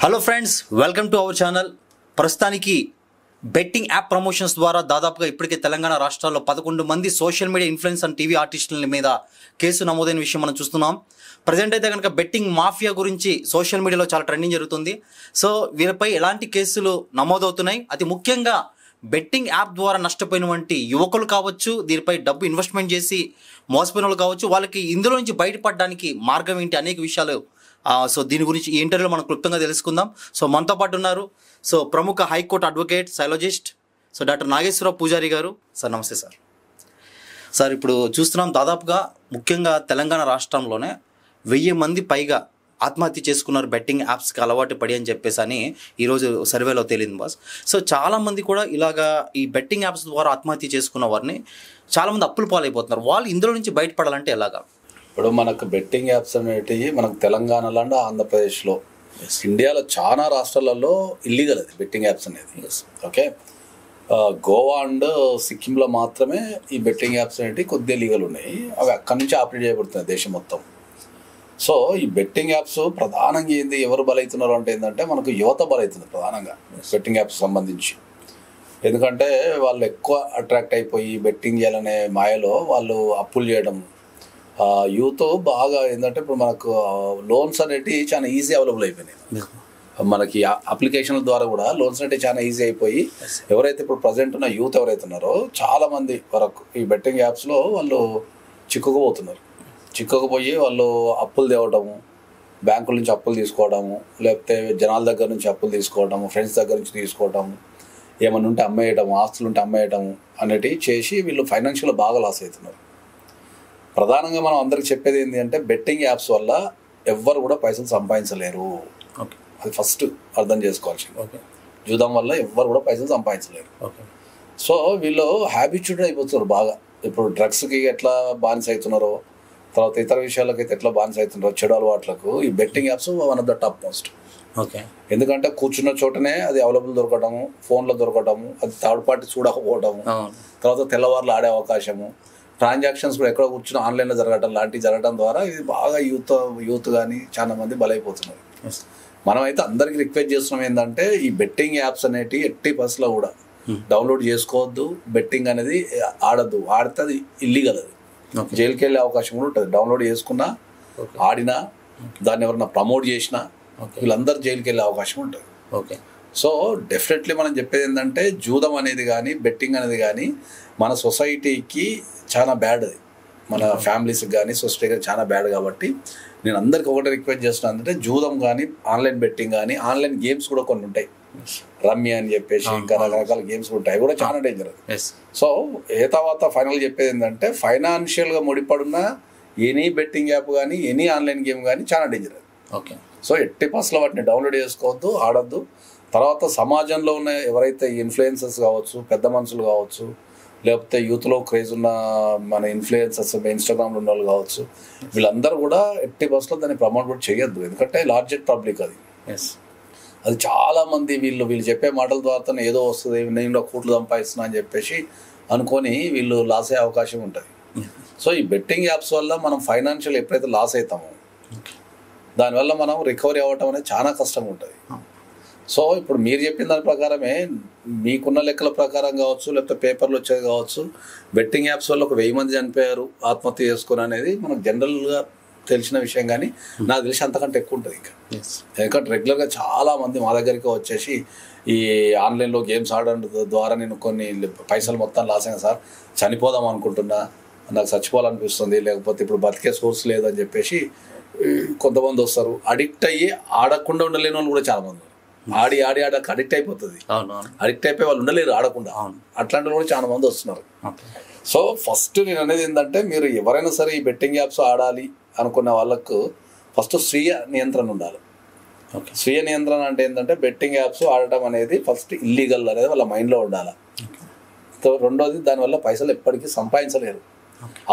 Hello friends, welcome to our channel. ప్రస్తుతానికి betting app promotions ద్వారా దాదాపుగా ఇప్పటికే తెలంగాణ రాష్ట్రాల్లో 11 మంది social media influence and TV ఆర్టిస్టుల మీద కేసు నమోదైన విషయం మనం చూస్తున్నాం. ప్రజెంట్ అయితే కనుక బెట్టింగ్ మాఫియా గురించి సోషల్ మీడియాలో చాలా ట్రెండింగ్ జరుగుతుంది. సో వీరిపై ఎలాంటి కేసులు నమోదవుతున్నాయి, అతి ముఖ్యంగా బెట్టింగ్ యాప్ ద్వారా నష్టపోయినటువంటి యువకులు కావచ్చు, దీనిపై డబ్బు ఇన్వెస్ట్మెంట్ చేసి మోసపోయిన వాళ్ళు కావచ్చు, వాళ్ళకి ఇందులో నుంచి బయటపడడానికి మార్గం ఏంటి, అనేక విషయాలు సో దీని గురించి ఈ ఇంటర్వ్యూలో మనం క్లుప్తంగా తెలుసుకుందాం. సో మనతో పాటు ఉన్నారు ప్రముఖ హైకోర్టు అడ్వకేట్, సైలాజిస్ట్ డాక్టర్ నాగేశ్వరరావు పూజారి గారు. సార్ నమస్తే సార్. సార్, ఇప్పుడు చూస్తున్నాం దాదాపుగా ముఖ్యంగా తెలంగాణ రాష్ట్రంలోనే 1000 మంది పైగా ఆత్మహత్య చేసుకున్నారు బెట్టింగ్ యాప్స్కి అలవాటు పడి అని చెప్పేసి అని ఈరోజు సర్వేలో తేలింది బాస్. సో చాలామంది కూడా ఇలాగా ఈ బెట్టింగ్ యాప్స్ ద్వారా ఆత్మహత్య చేసుకున్న వారిని చాలామంది అప్పులు పాలైపోతున్నారు. వాళ్ళు ఇందులో నుంచి బయటపడాలంటే ఎలాగా? ఇప్పుడు మనకు బెట్టింగ్ యాప్స్ అనేటివి మనకు తెలంగాణలో అండ్ ఆంధ్రప్రదేశ్లో, ఇండియాలో చాలా రాష్ట్రాలలో ఇల్లీగల్ అది బెట్టింగ్ యాప్స్ అనేది. ఓకే, గోవా అండ్ సిక్కింలో మాత్రమే ఈ బెట్టింగ్ యాప్స్ అనేవి కొద్దిగా లీగల్ ఉన్నాయి. అవి అక్కడి నుంచి ఆపరేట్ చేయబడుతున్నాయి దేశం మొత్తం. సో ఈ బెట్టింగ్ యాప్స్ ప్రధానంగా ఎవరు బలవుతున్నారు అంటే ఏంటంటే మనకు యువత బలవుతుంది ప్రధానంగా బెట్టింగ్ యాప్స్ సంబంధించి. ఎందుకంటే వాళ్ళు ఎక్కువ అట్రాక్ట్ అయిపోయి బెట్టింగ్ చేయాలనే మాయలో వాళ్ళు అప్పులు చేయడం. యూత్ బాగా ఏంటంటే ఇప్పుడు మనకు లోన్స్ అనేవి చాలా ఈజీ అవైలబుల్ అయిపోయినాయి. మనకి అప్లికేషన్ల ద్వారా కూడా లోన్స్ అనేవి చాలా ఈజీ అయిపోయి ఎవరైతే ఇప్పుడు ప్రజెంట్ ఉన్న యూత్ ఎవరైతే ఉన్నారో చాలామంది వరకు ఈ బెట్టింగ్ యాప్స్లో వాళ్ళు చిక్కుకుపోయి వాళ్ళు అప్పులు తేవడము, బ్యాంకుల నుంచి అప్పులు తీసుకోవడము, లేకపోతే జనాల దగ్గర నుంచి అప్పులు తీసుకోవడము, ఫ్రెండ్స్ దగ్గర నుంచి తీసుకోవడము, ఏమన్నా ఉంటే అమ్మేయడము, ఆస్తులు ఉంటే అమ్మేయడము అనేటివి చేసి వీళ్ళు ఫైనాన్షియల్గా బాగా లాస్ అవుతున్నారు. ప్రధానంగా మనం అందరికి చెప్పేది ఏంటి అంటే బెట్టింగ్ యాప్స్ వల్ల ఎవ్వరు కూడా పైసలు సంపాదించలేరు. అది ఫస్ట్ అర్థం చేసుకోవాల్సింది. జూదం వల్ల ఎవ్వరు కూడా పైసలు సంపాదించలేరు. సో వీళ్ళు హ్యాబిచ్యూటెడ్ అయిపోతున్నారు బాగా. ఇప్పుడు డ్రగ్స్కి ఎట్లా బానిస అవుతున్నారో, తర్వాత ఇతర విషయాలకైతే ఎట్లా బానిస అవుతున్నారో, చెడు అలవాట్లకు ఈ betting apps one of the top most. ఎందుకంటే కూర్చున్న చోటనే అది అవైలబుల్ దొరకడము, ఫోన్లో దొరకడము, అది థర్డ్ పార్టీ చూడకపోవడము, తర్వాత తెల్లవారులు ఆడే అవకాశము, ట్రాన్సాక్షన్స్ కూడా ఎక్కడ కూర్చుని ఆన్లైన్లో జరగడం ద్వారా ఇది బాగా యూత్ కానీ చాలా మంది బలైపోతున్నారు. మనమైతే అందరికీ రిక్వెస్ట్ చేస్తున్నాం ఏంటంటే ఈ బెట్టింగ్ యాప్స్ అనేవి ఎట్టి బస్సులో కూడా డౌన్లోడ్ చేసుకోవద్దు. బెట్టింగ్ అనేది ఆడద్దు. ఆడితే అది ఇల్లీగల్, అది జైలుకి వెళ్ళే అవకాశం కూడా ఉంటుంది. డౌన్లోడ్ చేసుకున్నా, ఆడినా, దాన్ని ఎవరన్నా ప్రమోట్ చేసినా వీళ్ళందరూ జైలుకి వెళ్ళే అవకాశం ఉంటుంది. ఓకే, సో డెఫినెట్లీ మనం చెప్పేది ఏంటంటే జూదం అనేది కానీ బెట్టింగ్ అనేది కానీ మన సొసైటీకి చాలా బ్యాడ్. అది మన ఫ్యామిలీస్కి కానీ సొసైటీ కానీ చాలా బ్యాడ్. కాబట్టి నేను అందరికి ఒకటే రిక్వెస్ట్ చేస్తున్నాను అంటే జూదం కానీ, ఆన్లైన్ బెట్టింగ్ కానీ, ఆన్లైన్ గేమ్స్ కూడా కొన్ని ఉంటాయి, రమ్య అని చెప్పేసి ఇంకా రకరకాల గేమ్స్ ఉంటాయి, కూడా చాలా డేంజర్. సో తర్వాత ఫైనల్ చెప్పేది ఏంటంటే ఫైనాన్షియల్గా ముడిపడున్న ఎనీ బెట్టింగ్ యాప్ కానీ ఎనీ ఆన్లైన్ గేమ్ కానీ చాలా డేంజర్. ఓకే, సో ఎట్టి పర్సెంట్ వాటిని డౌన్లోడ్ చేసుకోవద్దు, ఆడద్దు. తర్వాత సమాజంలో ఉన్న ఎవరైతే ఇన్ఫ్లుయెన్సర్స్ కావచ్చు, పెద్ద మనుషులు కావచ్చు, లేకపోతే యూత్లో క్రేజ్ ఉన్న మన ఇన్ఫ్లుయెన్సర్స్ ఇన్స్టాగ్రామ్లో ఉన్న వాళ్ళు కావచ్చు, వీళ్ళందరూ కూడా ఎట్టి బస్సులో దాన్ని ప్రమోట్ కూడా చేయొద్దు. ఎందుకంటే లార్జెస్ట్ పబ్లిక్ అది. అది చాలామంది వీళ్ళు చెప్పే మాటల ద్వారా ఏదో వస్తుంది, నేను కోట్లు సంపాదిస్తున్నా అని చెప్పేసి అనుకొని వీళ్ళు లాస్ అయ్యే అవకాశం ఉంటుంది. సో ఈ బెట్టింగ్ యాప్స్ వల్ల మనం ఫైనాన్షియల్ ఎప్పుడైతే లాస్ అవుతామో దానివల్ల మనం రికవరీ అవ్వటం అనేది చాలా కష్టంగా ఉంటుంది. సో ఇప్పుడు మీరు చెప్పిన దాని ప్రకారమే మీకున్న లెక్కల ప్రకారం కావచ్చు, లేకపోతే పేపర్లు వచ్చేది కావచ్చు, బెట్టింగ్ యాప్స్ వల్ల ఒక 1000 మంది చనిపోయారు ఆత్మహత్య చేసుకుని అనేది మనకు జనరల్గా తెలిసిన విషయం. కానీ నాకు తెలిసి అంతకంటే ఎక్కువ ఉంటుంది ఇంకా. ఎందుకంటే రెగ్యులర్గా చాలామంది మా దగ్గరికి వచ్చేసి ఈ ఆన్లైన్లో గేమ్స్ ఆడడం ద్వారా నేను కొన్ని పైసలు మొత్తం లాస్ అయినా సార్, చనిపోదాం అనుకుంటున్నా, నాకు చచ్చిపోవాలనిపిస్తుంది, లేకపోతే ఇప్పుడు బతికే సోర్స్ లేదని చెప్పేసి కొంతమంది వస్తారు. అడిక్ట్ అయ్యి ఆడకుండా ఉండలేని వాళ్ళు కూడా చాలా మంది. ఆడి అడిక్ట్ అయిపోతుంది. అడిక్ట్ అయిపోయి వాళ్ళు ఉండలేరు ఆడకుండా. అట్లాంటి వాళ్ళు కూడా చాలా మంది వస్తున్నారు. సో ఫస్ట్ నేను అనేది ఏంటంటే మీరు ఎవరైనా సరే ఈ బెట్టింగ్ యాప్స్ ఆడాలి అనుకున్న వాళ్ళకు ఫస్ట్ స్వీయ నియంత్రణ ఉండాలి. స్వీయ నియంత్రణ అంటే ఏంటంటే బెట్టింగ్ యాప్స్ ఆడటం అనేది ఫస్ట్ ఇల్లీగల్ అనేది వాళ్ళ మైండ్లో ఉండాలి. రెండోది దానివల్ల పైసలు ఎప్పటికీ సంపాదించలేరు.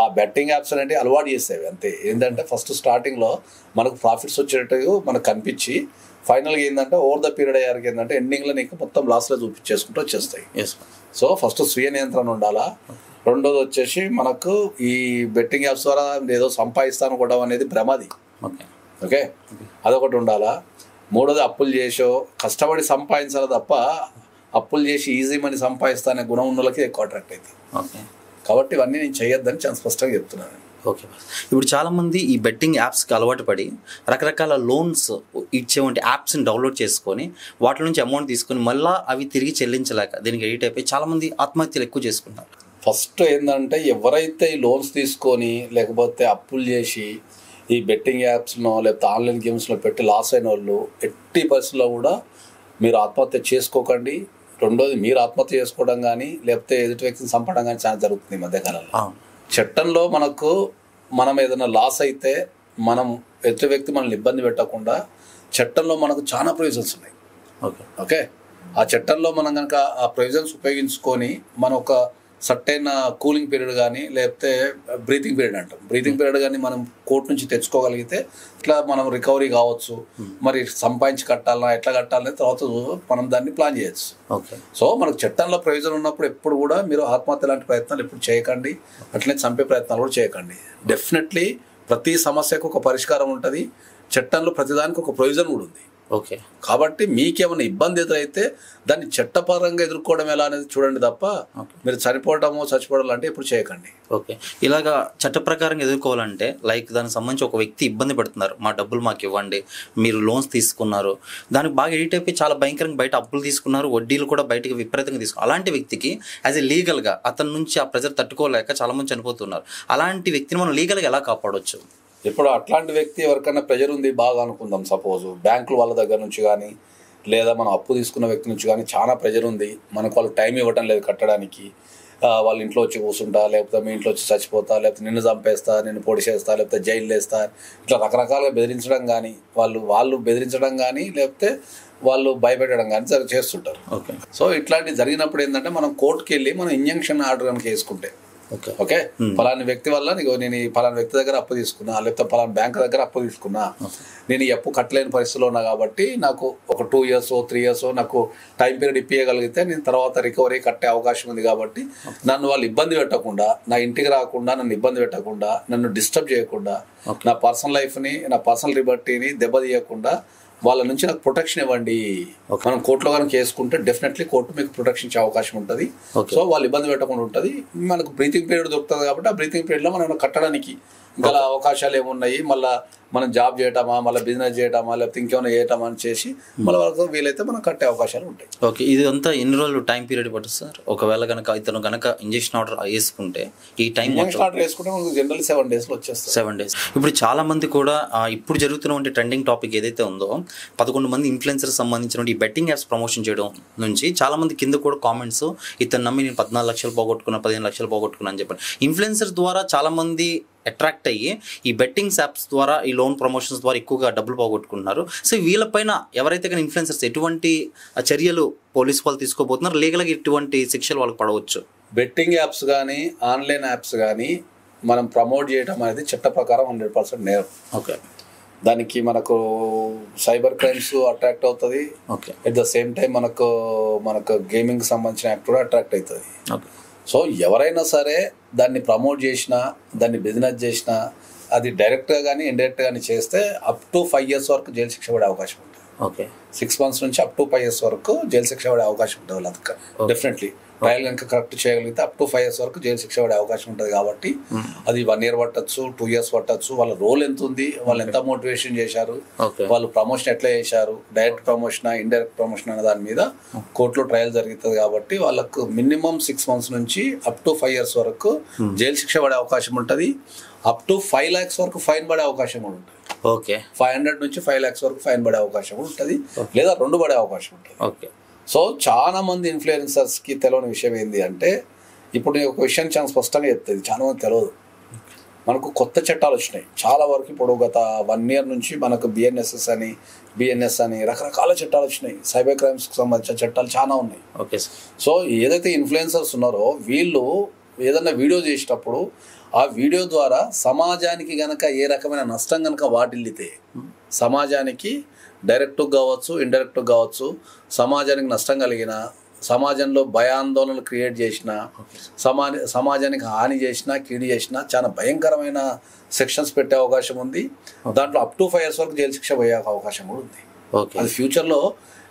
ఆ బెట్టింగ్ యాప్స్ అనేవి అలవాటు చేసేవి అంతే. ఏంటంటే ఫస్ట్ స్టార్టింగ్లో మనకు ప్రాఫిట్స్ వచ్చేటట్టు మనకు కనిపించి ఫైనల్గా ఏంటంటే ఓవర్ ద పీరియడ్ అయ్యారికి ఏంటంటే ఎండింగ్లో నీకు మొత్తం లాస్లో చూపించేసుకుంటూ వచ్చేస్తాయి. సో ఫస్ట్ స్వీయ నియంత్రణ ఉండాలా. రెండోది వచ్చేసి మనకు ఈ బెట్టింగ్ యాప్స్ ద్వారా ఏదో సంపాదిస్తాను కూడా అనేది భ్రమది. ఓకే, అదొకటి ఉండాలా. మూడోది అప్పులు చేసో కష్టపడి సంపాదించాలి తప్ప అప్పులు చేసి ఈజీ మనీ సంపాదిస్తా అనే గుణం ఉన్న వాళ్ళకి ఎక్కువ అట్రాక్ట్ అవుతుంది. ఓకే. కాబట్టి ఇవన్నీ నేను చేయొద్దని చాలా స్పష్టంగా చెప్తున్నాను. ఓకే. ఇప్పుడు చాలామంది ఈ బెట్టింగ్ యాప్స్కి అలవాటు పడి రకరకాల లోన్స్ ఇచ్చేవంటి యాప్స్ని డౌన్లోడ్ చేసుకొని వాటి నుంచి అమౌంట్ తీసుకొని మళ్ళీ అవి తిరిగి చెల్లించలేక దీనికి ఎడిట్ అయిపోయి చాలామంది ఆత్మహత్యలు ఎక్కువ చేసుకుంటారు. ఫస్ట్ ఏంటంటే ఎవరైతే ఈ లోన్స్ తీసుకొని లేకపోతే అప్పులు చేసి ఈ బెట్టింగ్ యాప్స్లో లేకపోతే ఆన్లైన్ గేమ్స్లో పెట్టి లాస్ అయిన వాళ్ళు ఎట్టి పరిస్థితుల్లో కూడా మీరు ఆత్మహత్య చేసుకోకండి. రెండోది మీరు ఆత్మహత్య చేసుకోవడం కానీ లేకపోతే ఎదుటి వ్యక్తిని చంపడం కానీ చాలా జరుగుతుంది ఈ మధ్యకాలంలో. చట్టంలో మనం ఏదైనా లాస్ అయితే మనం ఎదుటి వ్యక్తి మనల్ని ఇబ్బంది పెట్టకుండా చట్టంలో మనకు చాలా ప్రొవిజన్స్ ఉన్నాయి. ఓకే. ఆ చట్టంలో మనం కనుక ఆ ప్రొవిజన్స్ ఉపయోగించుకొని మనం ఒక సర్టైన్ కూలింగ్ పీరియడ్ కానీ లేకపోతే బ్రీతింగ్ పీరియడ్ అంటాం, బ్రీతింగ్ పీరియడ్ కానీ మనం కోర్టు నుంచి తెచ్చుకోగలిగితే ఇట్లా మనం రికవరీ కావచ్చు. మరి సంపాదించి కట్టాలన్నా ఎట్లా కట్టాలనే తర్వాత మనం దాన్ని ప్లాన్ చేయొచ్చు. సో మనకు చట్టంలో ప్రయోజనం ఉన్నప్పుడు ఎప్పుడు కూడా మీరు ఆత్మహత్య లాంటి ప్రయత్నాలు ఎప్పుడు చేయకండి, అట్లనే చంపే ప్రయత్నాలు కూడా చేయకండి. డెఫినెట్లీ ప్రతి సమస్యకు ఒక పరిష్కారం ఉంటుంది, చట్టంలో ప్రతిదానికి ఒక ప్రొవిజన్ కూడా ఉంది. ఓకే. కాబట్టి మీకేమైనా ఇబ్బంది ఎదురైతే దాన్ని చట్టపరంగా ఎదుర్కోవడం ఎలా అనేది చూడండి తప్ప మీరు చచ్చిపోవడం అంటే ఇప్పుడు చేయకండి. ఓకే. ఇలాగా చట్ట ప్రకారంగా ఎదుర్కోవాలంటే లైక్ దానికి సంబంధించి ఒక వ్యక్తి ఇబ్బంది పడుతున్నారు, మా డబ్బులు మాకు ఇవ్వండి, మీరు లోన్స్ తీసుకున్నారు, దానికి బాగా ఎడిట్ అయిపోయి చాలా భయంకరంగా బయట అప్పులు తీసుకున్నారు, వడ్డీలు కూడా బయటకు విపరీతంగా తీసుకున్నారు. అలాంటి వ్యక్తికి యాజ్ ఎ లీగల్గా అతని నుంచి ఆ ప్రెజర్ తట్టుకోలేక చాలామంది చనిపోతున్నారు. అలాంటి వ్యక్తిని మనం లీగల్గా ఎలా కాపాడవచ్చు? ఇప్పుడు అట్లాంటి వ్యక్తి ఎవరికైనా ప్రెజర్ ఉంది బాగా అనుకుందాం, సపోజ్ బ్యాంకులు వాళ్ళ దగ్గర నుంచి కానీ లేదా మనం అప్పు తీసుకున్న వ్యక్తి నుంచి కానీ చాలా ప్రెజర్ ఉంది, మనకు వాళ్ళు టైం ఇవ్వటం లేదు కట్టడానికి, వాళ్ళ ఇంట్లో వచ్చి కూర్చుంటా, లేకపోతే మీ ఇంట్లో వచ్చి చచ్చిపోతా, లేకపోతే నిన్ను చంపేస్తా, నిన్ను పొడి చేస్తా, లేకపోతే జైలు వేస్తా, ఇట్లా రకరకాలుగా బెదిరించడం కానీ వాళ్ళు బెదిరించడం కానీ లేకపోతే వాళ్ళు భయపెట్టడం కానీ చేస్తుంటారు. ఓకే. సో ఇట్లాంటివి జరిగినప్పుడు ఏంటంటే మనం కోర్టుకి వెళ్ళి మనం ఇంజంక్షన్ ఆర్డర్ కనుక వేసుకుంటే ఓకే ఫలాని వ్యక్తి వల్ల నేను ఈ ఫలాని వ్యక్తి దగ్గర అప్పు తీసుకున్నా లేకపోతే ఫలాని బ్యాంక్ దగ్గర అప్పు తీసుకున్నా, నేను ఈ అప్పు కట్టలేని పరిస్థితిలో ఉన్నా కాబట్టి నాకు ఒక 2 years 3 years నాకు టైం పీరియడ్ ఇప్పించగలిగితే నేను తర్వాత రికవరీ కట్టే అవకాశం ఉంది. కాబట్టి నన్ను వాళ్ళు ఇబ్బంది పెట్టకుండా, నా ఇంటికి రాకుండా నన్ను ఇబ్బంది పెట్టకుండా, నన్ను డిస్టర్బ్ చేయకుండా, నా పర్సనల్ లైఫ్ని నా పర్సనల్ లిబర్టీని దెబ్బతీయకుండా వాళ్ళ నుంచి నాకు ప్రొటెక్షన్ ఇవ్వండి. మనం కోర్టులో కనుక వేసుకుంటే డెఫినెట్లీ కోర్టు మీకు ప్రొటెక్షన్ ఇచ్చే అవకాశం ఉంటుంది. సో వాళ్ళు ఇబ్బంది పెట్టకుండా ఉంటుంది. మనకు బ్రీతింగ్ పీరియడ్ దొరుకుతుంది కాబట్టి ఆ బ్రీతింగ్ పీరియడ్లో మనం కట్టడానికి గల అవకాశాలు ఏమున్నాయి, మళ్ళీ మనం జాబ్ చేయటమా, మళ్ళీ బిజినెస్ చేయటమా, లేకపోతే ఇంకేమైనా చేయటమా అని చేసి మళ్ళీ వాళ్ళతో వీలైతే మనం కట్టే అవకాశాలు ఉంటాయి. ఓకే. ఇది అంతా ఎన్ని రోజులు టైం పీరియడ్ పడుతుంది సార్? ఒకవేళ కనుక ఇతను కనుక ఇంజెక్షన్ ఆర్డర్ వేసుకుంటే ఈ టైం ఆర్డర్ వేసుకుంటే మనకు జనరల్ 7 daysలో వచ్చేస్తుంది. 7 days. ఇప్పుడు చాలా మంది కూడా ఇప్పుడు జరుగుతున్నటువంటి ట్రెండింగ్ టాపిక్ ఏదైతే ఉందో 11 మంది ఇన్ఫ్లుయెన్సర్ సంబంధించిన ఈ బెట్టింగ్ యాప్స్ ప్రమోషన్ చేయడం నుంచి చాలా మంది కింద కూడా కామెంట్స్, ఇతను నమ్మి నేను 14 లక్షలు పోగొట్టుకున్నా, 15 లక్షలు పోగొట్టుకున్నా అని చెప్పాను. ఇన్ఫ్లుయెన్సర్ ద్వారా చాలా మంది అట్రాక్ట్ అయ్యి ఈ బెట్టింగ్స్ యాప్స్ ద్వారా ఈ లోన్ ప్రమోషన్స్ ద్వారా ఎక్కువగా డబ్బులు పోగొట్టుకుంటున్నారు. సో వీళ్ళపైన ఎవరైతే కానీ ఇన్ఫ్లుయెన్సర్స్ ఎటువంటి చర్యలు పోలీసు వాళ్ళు తీసుకోబోతున్నారు, లీగల్గా ఎటువంటి శిక్షలు వాళ్ళకి పడవచ్చు? బెట్టింగ్ యాప్స్ కానీ ఆన్లైన్ యాప్స్ కానీ మనం ప్రమోట్ చేయడం అనేది చట్ట ప్రకారం 100% నేరం. ఓకే. దానికి మనకు సైబర్ క్రైమ్స్ అట్రాక్ట్ అవుతుంది. Okay. At the same time మనకు గేమింగ్ సంబంధించిన యాక్ట్ కూడా అట్రాక్ట్ అవుతుంది. ఓకే. సో ఎవరైనా సరే దాన్ని ప్రమోట్ చేసినా, దాన్ని బిజినెస్ చేసినా, అది డైరెక్ట్గా కానీ ఇండైరెక్ట్గా కానీ చేస్తే అప్ టు 5 years వరకు జైలు శిక్ష పడే అవకాశం ఉంటుంది. ఓకే. 6 months నుంచి అప్ టు 5 years వరకు జైలు శిక్ష పడే అవకాశం ఉంటుంది. వాళ్ళకి డెఫినెట్లీ ట్రయల్ కనుక కరెక్ట్ చేయగలిగితే అప్ టు 5 years వరకు జైలు శిక్ష పడే అవకాశం ఉంటుంది. కాబట్టి అది 1 year పట్టచ్చు, 2 years పట్టచ్చు. వాళ్ళ రోల్ ఎంత ఉంది, వాళ్ళు ఎంత మోటివేషన్ చేశారు, వాళ్ళు ప్రమోషన్ ఎట్లా చేశారు, డైరెక్ట్ ప్రమోషన్ ఇండైరెక్ట్ ప్రమోషన్ అనే దాని మీద కోర్టులో ట్రయల్ జరుగుతుంది. కాబట్టి వాళ్ళకు మినిమం 6 months నుంచి అప్ టు 5 years వరకు జైలు శిక్ష పడే అవకాశం ఉంటుంది. అప్ టు 5 lakhs వరకు ఫైన్ పడే అవకాశం కూడా ఉంటుంది. ఓకే. 500 నుంచి 5 lakhs వరకు ఫైన్ పడే అవకాశం కూడా ఉంటుంది, లేదా 2 పడే అవకాశం ఉంటుంది. ఓకే. సో చాలా మంది ఇన్ఫ్లుయెన్సర్స్కి తెలియని విషయం ఏంటి అంటే, ఇప్పుడు నేను ఒక విషయం చాలా స్పష్టంగా చెప్తుంది, చాలా మంది తెలియదు. మనకు కొత్త చట్టాలు వచ్చినాయి చాలా వరకు. ఇప్పుడు గత 1 year నుంచి మనకు బిఎన్ఎస్ అని రకరకాల చట్టాలు వచ్చినాయి. సైబర్ క్రైమ్స్కి సంబంధించిన చట్టాలు చాలా ఉన్నాయి. ఓకే. సో ఏదైతే ఇన్ఫ్లుయెన్సర్స్ ఉన్నారో వీళ్ళు ఏదన్నా వీడియో చేసేటప్పుడు ఆ వీడియో ద్వారా సమాజానికి గనక ఏ రకమైన నష్టం గనక వాటిల్లితే, సమాజానికి డైరెక్ట్గా కావచ్చు ఇండైరెక్ట్గా కావచ్చు, సమాజానికి నష్టం కలిగిన, సమాజంలో భయాందోళనలు క్రియేట్ చేసిన, సమాజానికి హాని చేసినా కీడు చేసినా చాలా భయంకరమైన సెక్షన్స్ పెట్టే అవకాశం ఉంది. దాంట్లో అప్ టు 5 years వరకు జైలు శిక్ష పోయే అవకాశం కూడా ఉంది. ఓకే. అది ఫ్యూచర్లో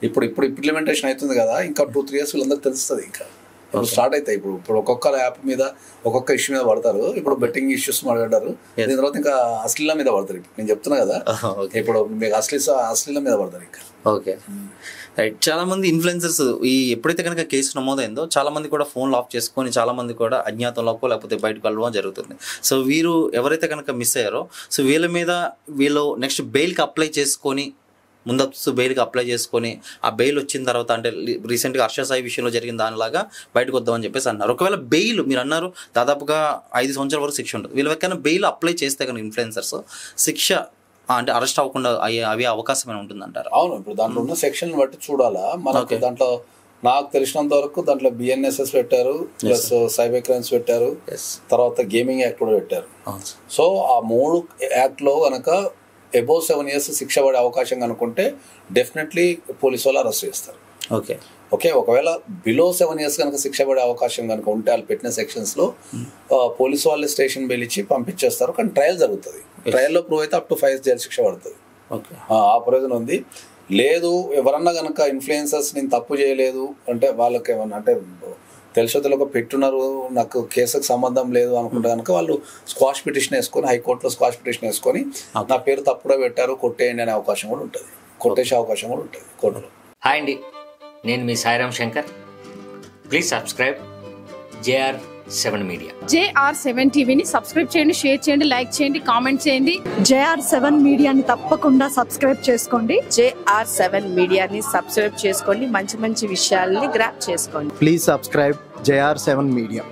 ఇప్పుడు ఇంప్లిమెంటేషన్ అవుతుంది కదా, ఇంకా 2-3 years వీళ్ళందరికీ తెలుస్తుంది. ఇంకా ఇప్పుడు స్టార్ట్ అవుతాయి. ఇప్పుడు ఒక్కొక్క యాప్ మీద ఒక్కొక్క ఇష్యూ మీద పడతారు. ఇప్పుడు బెట్టింగ్ ఇష్యూస్ మాట్లాడారు, దీని తర్వాత ఇంకా అశ్లీల మీద పడతారు. ఇప్పుడు నేను చెప్తున్నా కదా, ఇప్పుడు మీకు అశ్లీల మీద పడతారు ఇంకా. Okay right. చాలా మంది ఇన్ఫ్లుయెన్సర్స్ ఈ ఎప్పుడైతే కనుక కేసు నమోదైందో చాలా మంది కూడా ఫోన్లు ఆఫ్ చేసుకొని చాలా మంది కూడా అజ్ఞాతంలోకో లేకపోతే బయటకు వెళ్ళడం జరుగుతుంది. సో వీరు ఎవరైతే కనుక మిస్ అయ్యారో సో వీళ్ళు నెక్స్ట్ బెయిల్కి అప్లై చేసుకొని ముందస్తు బెయిల్కి అప్లై చేసుకొని ఆ బెయిల్ వచ్చిన తర్వాత అంటే రీసెంట్గా హర్ష సాయి విషయంలో జరిగిన దానిలాగా బయటకు వద్దామని చెప్పేసి అన్నారు. ఒకవేళ బెయిల్ మీరు అన్నారు దాదాపుగా 5 సంవత్సరాల వరకు శిక్ష ఉంటుంది. వీళ్ళ ఎక్కడైనా బెయిల్ అప్లై చేస్తే కనుక ఇన్ఫ్లుయెన్సర్స్ శిక్ష అంటే అరెస్ట్ అవ్వకుండా అయ్యే అవకాశం ఉంటుంది అంటారు. అవును, ఇప్పుడు దాంట్లో ఉన్న సెక్షన్ బట్టి చూడాలా మనకు. దాంట్లో నాకు తెలిసినంత వరకు దాంట్లో BNSS పెట్టారు, ప్లస్ సైబర్ క్రైమ్స్ పెట్టారు, తర్వాత గేమింగ్ యాక్ట్ కూడా పెట్టారు. సో ఆ 3 యాక్ట్లో కనుక అబోవ్ 7 years శిక్ష పడే అవకాశం కనుకుంటే డెఫినెట్లీ పోలీసు వాళ్ళు అరెస్ట్ చేస్తారు. ఓకే, ఒకవేళ బిలో 7 years కనుక శిక్ష పడే అవకాశం కనుక ఉంటే వాళ్ళు పెట్టిన సెక్షన్స్లో పోలీసు వాళ్ళే స్టేషన్ బెయిల్ ఇచ్చి పంపించేస్తారు. కానీ ట్రయల్ జరుగుతుంది. ట్రయల్లో ప్రూవ్ అయితే అప్ టు 5 years జైలు శిక్ష పడుతుంది. ఆ ప్రయోజనం ఉంది. లేదు ఎవరన్నా కనుక ఇన్ఫ్లుయెన్సర్స్ నేను తప్పు చేయలేదు అంటే వాళ్ళకి ఏమన్నా అంటే తెలిసో తెలియక పెట్టున్నారు, నాకు కేసుకు సంబంధం లేదు అనుకుంటే కనుక వాళ్ళు స్క్వాష్ పిటిషన్ వేసుకొని హైకోర్టులో స్క్వాష్ పిటిషన్ వేసుకొని నా పేరు తప్పుడే పెట్టారు కొట్టేయండి అనే అవకాశం కూడా ఉంటుంది, కొట్టేసే అవకాశం కూడా ఉంటుంది కోర్టులో. హాయ్ అండి, నేను మీ Sairam Shankar. Please subscribe JR7 media. JR7 టీవీని సబ్స్క్రైబ్ చేయండి, షేర్ చేయండి, లైక్ చేయండి, కామెంట్ చేయండి. JR7 మీడియాని తప్పకుండా సబ్స్క్రైబ్ చేసుకోండి. JR7 మీడియాని సబ్స్క్రైబ్ చేసుకోండి, మంచి మంచి విషయాల్ని గ్రాప్ చేసుకోండి. Please subscribe JR7 Media.